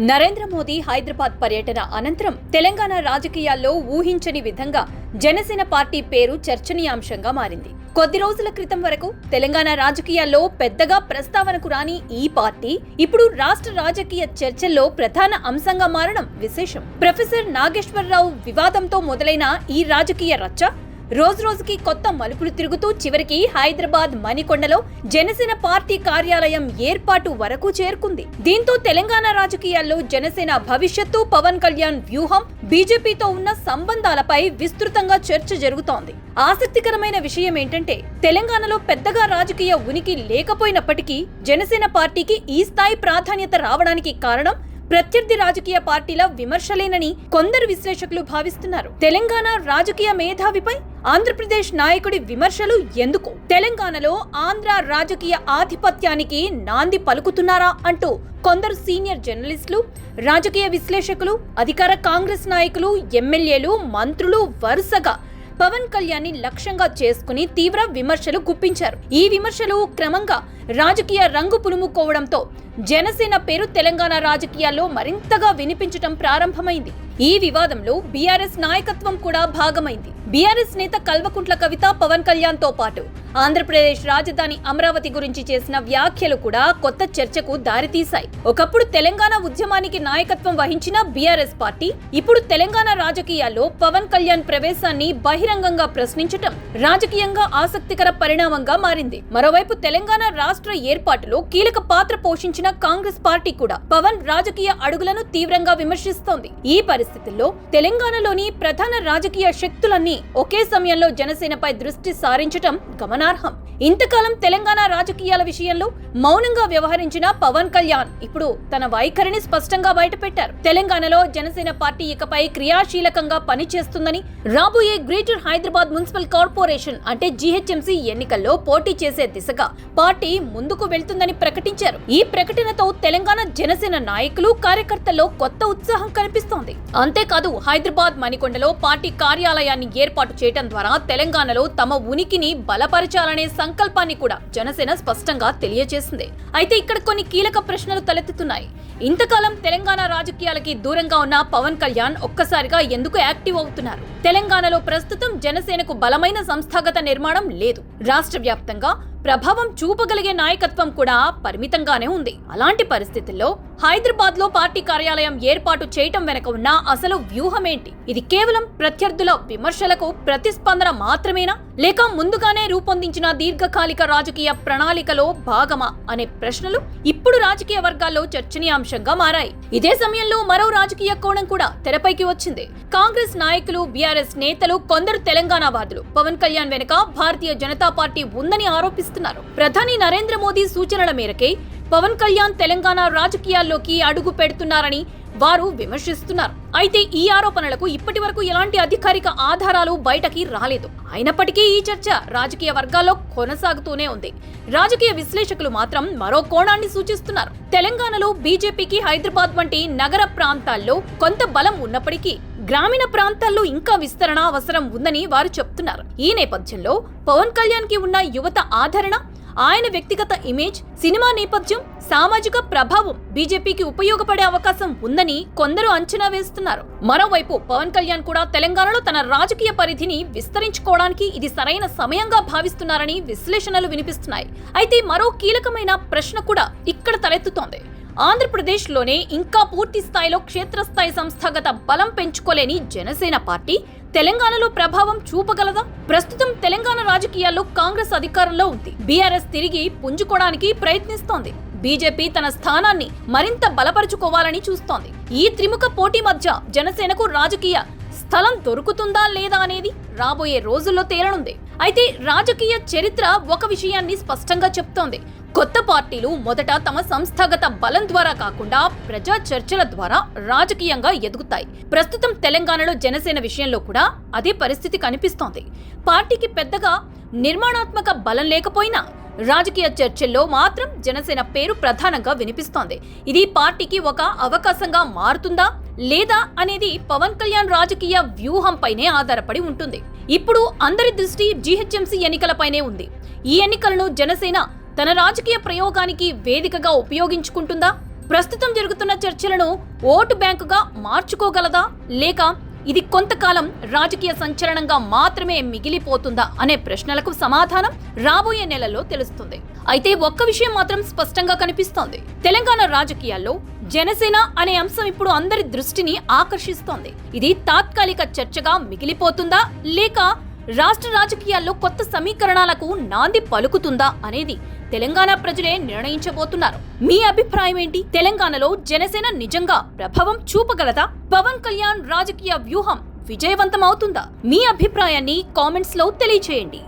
నరేంద్ర మోదీ హైదరాబాద్ పర్యటన అనంతరం తెలంగాణ రాజకీయాల్లో ఊహించని విధంగా జనసేన పార్టీ పేరు చర్చనీయాంశంగా మారింది. కొద్ది రోజుల క్రితం వరకు తెలంగాణ రాజకీయాల్లో పెద్దగా ప్రస్తావనకు రాని ఈ పార్టీ ఇప్పుడు రాష్ట్ర రాజకీయ చర్చల్లో ప్రధాన అంశంగా మారడం విశేషం. ప్రొఫెసర్ నాగేశ్వరరావు వివాదంతో మొదలైన ఈ రాజకీయ రచ్చ రోజురోజుకి కొత్త మలుపులు తిరుగుతూ చివరికి హైదరాబాద్ మణికొండలో జనసేన పార్టీ కార్యాలయం ఏర్పాటు వరకు చేరుకుంది. దీంతో తెలంగాణ రాజకీయాల్లో జనసేన భవిష్యత్తు, పవన్ కళ్యాణ్ వ్యూహం, బీజేపీతో ఉన్న సంబంధాలపై విస్తృతంగా చర్చ జరుగుతోంది. ఆసక్తికరమైన విషయం ఏంటంటే తెలంగాణలో పెద్దగా రాజకీయ ఉనికి లేకపోయినప్పటికీ జనసేన పార్టీకి ఈ స్థాయి ప్రాధాన్యత రావడానికి కారణం ప్రత్యర్థి రాజకీయ పార్టీల విమర్శలేనని కొందరు విశ్లేషకులు భావిస్తున్నారు. తెలంగాణ రాజకీయ మేధావిపై ఆంధ్రప్రదేశ్ నాయకుడి విమర్శలు ఎందుకు? తెలంగాణలో ఆంధ్ర రాజకీయ ఆధిపత్యానికి నాంది పలుకుతున్నారా అంటూ కొందరు సీనియర్ జర్నలిస్టులు, రాజకీయ విశ్లేషకులు, అధికార కాంగ్రెస్ నాయకులు, ఎమ్మెల్యేలు, మంత్రులు వరుసగా పవన్ కళ్యాణ్ ని లక్ష్యంగా చేసుకుని తీవ్ర విమర్శలు గుప్పించారు. ఈ విమర్శలు క్రమంగా రాజకీయ రంగు పులుముకోవడంతో జనసేన పేరు తెలంగాణ రాజకీయాల్లో మరింతగా వినిపించడం ప్రారంభమైంది. ఈ వివాదంలో బీఆర్ఎస్ నాయకత్వం కూడా భాగమైంది. బీఆర్ఎస్ నేత కల్వకుంట్ల కవిత పవన్ కళ్యాణ్ తో పాటు ఆంధ్రప్రదేశ్ రాజధాని అమరావతి గురించి చేసిన వ్యాఖ్యలు కూడా కొత్త చర్చకు దారితీశాయి. ఒకప్పుడు తెలంగాణ ఉద్యమానికి నాయకత్వం వహించిన బీఆర్ఎస్ పార్టీ ఇప్పుడు తెలంగాణ రాజకీయాల్లో పవన్ కళ్యాణ్ ప్రవేశాన్ని బహిరంగంగా ప్రశ్నించటం రాజకీయంగా ఆసక్తికర పరిణామంగా మారింది. మరోవైపు తెలంగాణ రాష్ట్ర ఏర్పాటులో కీలక పాత్ర పోషించిన కాంగ్రెస్ పార్టీ కూడా పవన్ రాజకీయ అడుగులను తీవ్రంగా విమర్శిస్తోంది. ఈ పరిస్థితుల్లో తెలంగాణలోని ప్రధాన రాజకీయ శక్తులన్నీ ఒకే సమయంలో జనసేనపై దృష్టి సారించటం గమనార్హం. ఇంతకాలం తెలంగాణ రాజకీయాల విషయంలో మౌనంగా వ్యవహరించిన పవన్ కళ్యాణ్ ఇప్పుడు తన వైఖరిని స్పష్టంగా బయటపెట్టారు. తెలంగాణలో జనసేన పార్టీ ఇకపై క్రియాశీలకంగా పనిచేస్తుందని, రాబోయే గ్రేటర్ హైదరాబాద్ మున్సిపల్ కార్పొరేషన్ అంటే జీహెచ్ఎంసీ ఎన్నికల్లో పోటీ చేసే దిశగా పార్టీ ముందుకు వెళ్తుందని ప్రకటించారు. ఈ ప్రకటనతో తెలంగాణ జనసేన నాయకులు, కార్యకర్తల్లో కొత్త ఉత్సాహం కనిపిస్తోంది. అంతేకాదు హైదరాబాద్ మణికొండలో పార్టీ కార్యాలయాన్ని ఏర్పాటు చేయడం ద్వారా తెలంగాణలో తమ ఉనికిని బలపరచాలనే సంకల్పాన్ని కూడా జనసేన స్పష్టంగా తెలియజేసింది. అయితే ఇక్కడ కొన్ని కీలక ప్రశ్నలు తలెత్తుతున్నాయి. ఇంతకాలం తెలంగాణ రాజకీయాలకి దూరంగా ఉన్న పవన్ కళ్యాణ్ ఒక్కసారిగా ఎందుకు యాక్టివ్ అవుతున్నారు? తెలంగాణలో ప్రస్తుతం జనసేనకు బలమైన సంస్థాగత నిర్మాణం లేదు. రాష్ట్ర వ్యాప్తంగా ప్రభావం చూపగలిగే నాయకత్వం కూడా పరిమితంగానే ఉంది. అలాంటి పరిస్థితుల్లో హైదరాబాద్ లో పార్టీ కార్యాలయం ఏర్పాటు చేయటం వెనక ఉన్న అసలు వ్యూహం ఏంటి? ఇది కేవలం ప్రత్యర్థుల విమర్శలకు ప్రతిస్పందన మాత్రమేనా, లేక ముందుగానే రూపొందించిన దీర్ఘకాలిక రాజకీయ ప్రణాళికలో భాగమా అనే ప్రశ్నలు ఇప్పుడు రాజకీయ వర్గాల్లో చర్చనీయాంశంగా మారాయి. ఇదే సమయంలో మరో రాజకీయ కోణం కూడా తెరపైకి వచ్చింది. కాంగ్రెస్ నాయకులు, బీఆర్ఎస్ నేతలు, కొందరు తెలంగాణ వాదులు పవన్ కళ్యాణ్ వెనుక భారతీయ జనతా పార్టీ ఉందని ఆరోపిస్తున్నారు. ప్రధాని నరేంద్ర మోదీ సూచనల మేరకే పవన్ కళ్యాణ్ తెలంగాణ రాజకీయాల్లోకి అడుగు పెడుతున్నారని వారు విమర్శిస్తున్నారు. అయితే ఈ ఆరోపణలకు ఇప్పటి వరకు ఎలాంటి అధికారిక ఆధారాలు బయటకి రాలేదు. అయినప్పటికీ ఈ చర్చ రాజకీయ వర్గాల్లో కొనసాగుతూనే ఉంది. రాజకీయ విశ్లేషకులు మాత్రం మరో కోణాన్ని సూచిస్తున్నారు. తెలంగాణలో బీజేపీకి హైదరాబాద్ వంటి నగర ప్రాంతాల్లో కొంత బలం ఉన్నప్పటికీ గ్రామీణ ప్రాంతాల్లో ఇంకా విస్తరణ అవసరం ఉందని వారు చెప్తున్నారు. ఈ నేపథ్యంలో పవన్ కళ్యాణ్ కి ఉన్న యువత ఆదరణ, ఆయన వ్యక్తిగత ఇమేజ్, సినిమా నేపథ్యం, సామాజిక ప్రభావం బీజేపీకి ఉపయోగపడే అవకాశం ఉందని కొందరు అంచనా వేస్తున్నారు. మరోవైపు పవన్ కళ్యాణ్ కూడా తెలంగాణలో తన రాజకీయ పరిధిని విస్తరించుకోవడానికి ఇది సరైన సమయంగా భావిస్తున్నారని విశ్లేషణలు వినిపిస్తున్నాయి. అయితే మరో కీలకమైన ప్రశ్న కూడా ఇక్కడ తలెత్తుతోంది. ఆంధ్రప్రదేశ్ లోనే ఇంకా పూర్తి స్థాయిలో క్షేత్రస్థాయి సంస్థాగత బలం పెంచుకోలేని జనసేన పార్టీ తెలంగాణలో ప్రభావం చూపగలదా? ప్రస్తుతం తెలంగాణ రాజకీయాల్లో కాంగ్రెస్ అధికారంలో ఉంది. బీఆర్ఎస్ తిరిగి పుంజుకోవడానికి ప్రయత్నిస్తోంది. బీజేపీ తన స్థానాన్ని మరింత బలపరుచుకోవాలని చూస్తోంది. ఈ త్రిముఖ పోటీ మధ్య జనసేనకు రాజకీయ స్థలం దొరుకుతుందా లేదా అనేది రాబోయే రోజుల్లో తేలనుంది. అయితే రాజకీయ చరిత్ర ఒక విషయాన్ని స్పష్టంగా చెప్తోంది. కొత్త పార్టీలు మొదట తమ సంస్థాగత బలం ద్వారా కాకుండా ప్రజా చర్చల ద్వారా రాజకీయంగా ఎదుగుతాయి. ప్రస్తుతం తెలంగాణలో జనసేన విషయంలో కూడా అదే పరిస్థితి కనిపిస్తోంది. పార్టీకి పెద్దగా నిర్మాణాత్మక బలం లేకపోయినా రాజకీయ చర్చల్లో మాత్రం జనసేన పేరు ప్రధానంగా వినిపిస్తోంది. ఇది పార్టీకి ఒక అవకాశంగా మారుతుందా లేదా అనేది పవన్ కళ్యాణ్ రాజకీయ వ్యూహంపైనే ఆధారపడి ఉంటుంది. ఇప్పుడు అందరి దృష్టి జీహెచ్ఎంసీ ఎన్నికలపైనే ఉంది. ఈ ఎన్నికలను జనసేన తన రాజకీయ ప్రయోగానికి వేదికగా ఉపయోగించుకుంటుందా? ప్రస్తుతం జరుగుతున్న చర్చలను ఓటు బ్యాంకుగా మార్చుకోగలదా, లేక ఇది కొంతకాలం రాజకీయ సంచలనంగా మాత్రమే మిగిలిపోతుందా అనే ప్రశ్నలకు సమాధానం రాబోయే నెలల్లో తెలుస్తుంది. అయితే ఒక్క విషయం మాత్రం స్పష్టంగా కనిపిస్తోంది. తెలంగాణ రాజకీయాల్లో జనసేన అనే అంశం ఇప్పుడు అందరి దృష్టిని ఆకర్షిస్తోంది. ఇది తాత్కాలిక చర్చగా మిగిలిపోతుందా, లేక రాష్ట్ర రాజకీయాల్లో కొత్త సమీకరణాలకు నాంది పలుకుతుందా అనేది తెలంగాణ ప్రజలే నిర్ణయించబోతున్నారు. మీ అభిప్రాయం ఏంటి? తెలంగాణలో జనసేన నిజంగా ప్రభావం చూపగలదా? పవన్ కళ్యాణ్ రాజకీయ వ్యూహం విజయవంతం అవుతుందా? మీ అభిప్రాయాన్ని కామెంట్స్ లో తెలియచేయండి.